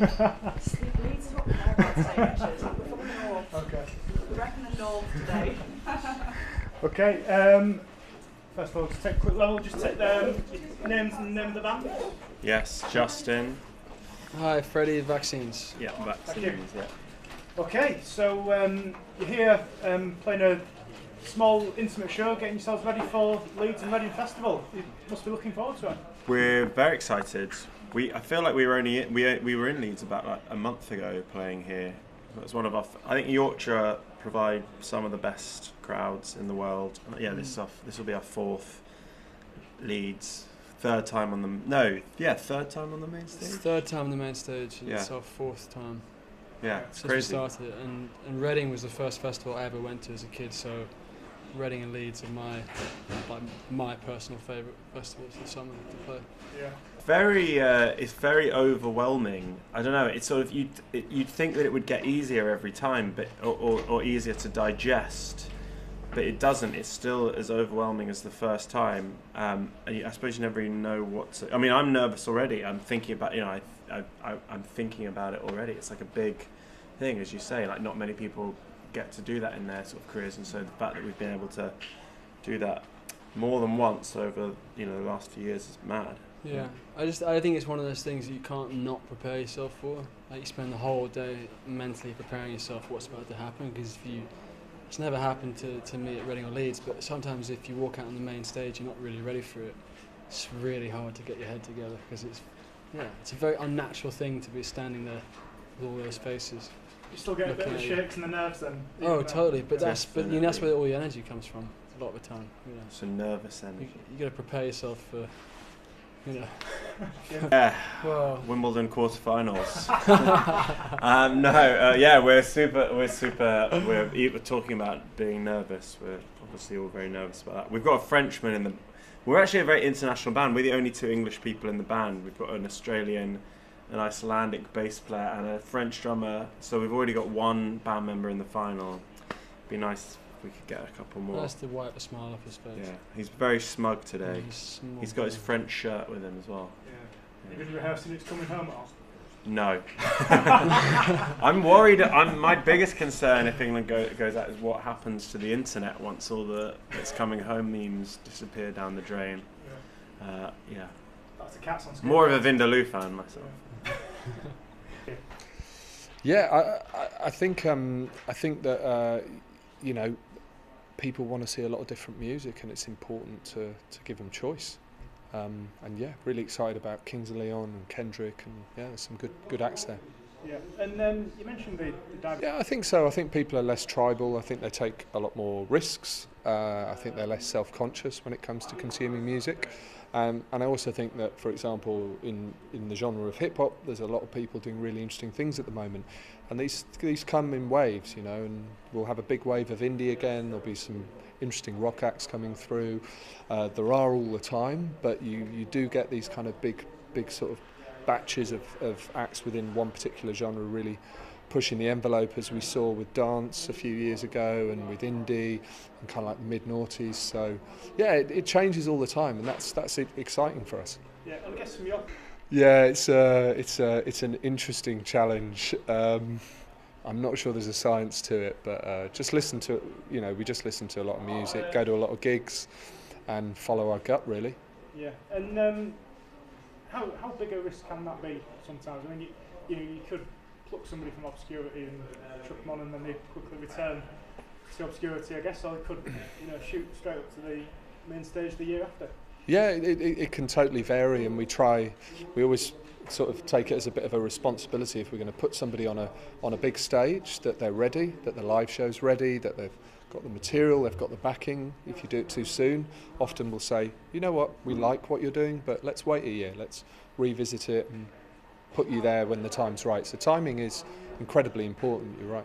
Leeds is what we know about today, Richard. We're from the north. Okay. We reckon the north today. Okay. First of all, just take a quick level. Just take the names and the name of the band. Yes, Justin. Hi, Freddie, Vaccines. Yeah, Thank you. vaccines. Yeah. Okay, so you're here playing a small, intimate show, getting yourselves ready for Leeds and Reading Festival. You must be looking forward to it. We're very excited. I feel like we were in Leeds about like a month ago playing here. It's one of our. I think Yorkshire provide some of the best crowds in the world. Yeah, this will be our fourth Leeds. Third time on the third time on the main stage. It's third time on the main stage, and Yeah. it's our fourth time Yeah, it's since crazy. we started. And Reading was the first festival I ever went to as a kid, so Reading and Leeds are my personal favourite festivals of summer to play. Yeah. It's very overwhelming. I don't know. It's sort of you'd think that it would get easier every time, but or easier to digest, but it doesn't. It's still as overwhelming as the first time. And I suppose you never even know what to. I mean, I'm nervous already. I'm thinking about I'm thinking about it already. It's like a big thing, as you say. Like not many people get to do that in their sort of careers, and so the fact that we've been able to do that more than once over the last few years is mad. Yeah, I think it's one of those things that you can't not prepare yourself for. Like you spend the whole day mentally preparing yourself for what's about to happen, because it's never happened to me at Reading or Leeds, but sometimes if you walk out on the main stage you're not really ready for it. It's really hard to get your head together, because it's a very unnatural thing to be standing there with all those faces. You still get a bit of the shakes and the nerves then. Oh, totally, but that's where all your energy comes from a lot of the time. So nervous energy. You got to prepare yourself for. Yeah. Well, Wimbledon quarterfinals. We're talking about being nervous. We're obviously all very nervous about that. We've got a Frenchman in the. We're actually a very international band. We're the only two English people in the band. We've got an Australian, an Icelandic bass player, and a French drummer. So we've already got one band member in the final. Be nice if we could get a couple more. nice to wipe a smile off his face. Yeah, he's very smug today. Smug, He's got his French shirt with him as well. Yeah. Have you been rehearsing it's coming home at all? No. I'm worried. My biggest concern if England goes out is what happens to the internet once all the "it's coming home" memes disappear down the drain. Yeah. That's a cat's on screen. More of a Vindaloo fan myself. Yeah, I think that people want to see a lot of different music, and it's important to give them choice. And yeah, really excited about Kings of Leon and Kendrick, and yeah, there's some good acts there. Yeah, and you mentioned the dive. Yeah, I think so. I think people are less tribal. I think they take a lot more risks. I think they're less self-conscious when it comes to consuming music. And I also think that, for example, in the genre of hip-hop, there's a lot of people doing really interesting things at the moment. And these come in waves, and we'll have a big wave of indie again. There'll be some interesting rock acts coming through. There are all the time, but you do get these kind of big sort of batches of acts within one particular genre really pushing the envelope, as we saw with dance a few years ago and with indie and kind of like the mid-noughties. So yeah, it changes all the time, and that's exciting for us. Yeah, and I guess from your. Yeah, it's an interesting challenge. I'm not sure there's a science to it, but just listen to we just listen to a lot of music, go to a lot of gigs, and follow our gut really. Yeah, and how big a risk can that be sometimes? I mean, you could pluck somebody from obscurity and chuck them on, and then they quickly return to obscurity, I guess, or they could shoot straight up to the main stage the year after. Yeah, it can totally vary, and we always sort of take it as a bit of a responsibility if we're going to put somebody on a big stage, that they're ready, that the live show's ready, that they've got the material, they've got the backing. If you do it too soon, often we'll say, you know what, we like what you're doing, but let's wait a year, let's revisit it and put you there when the time's right. So timing is incredibly important, you're right.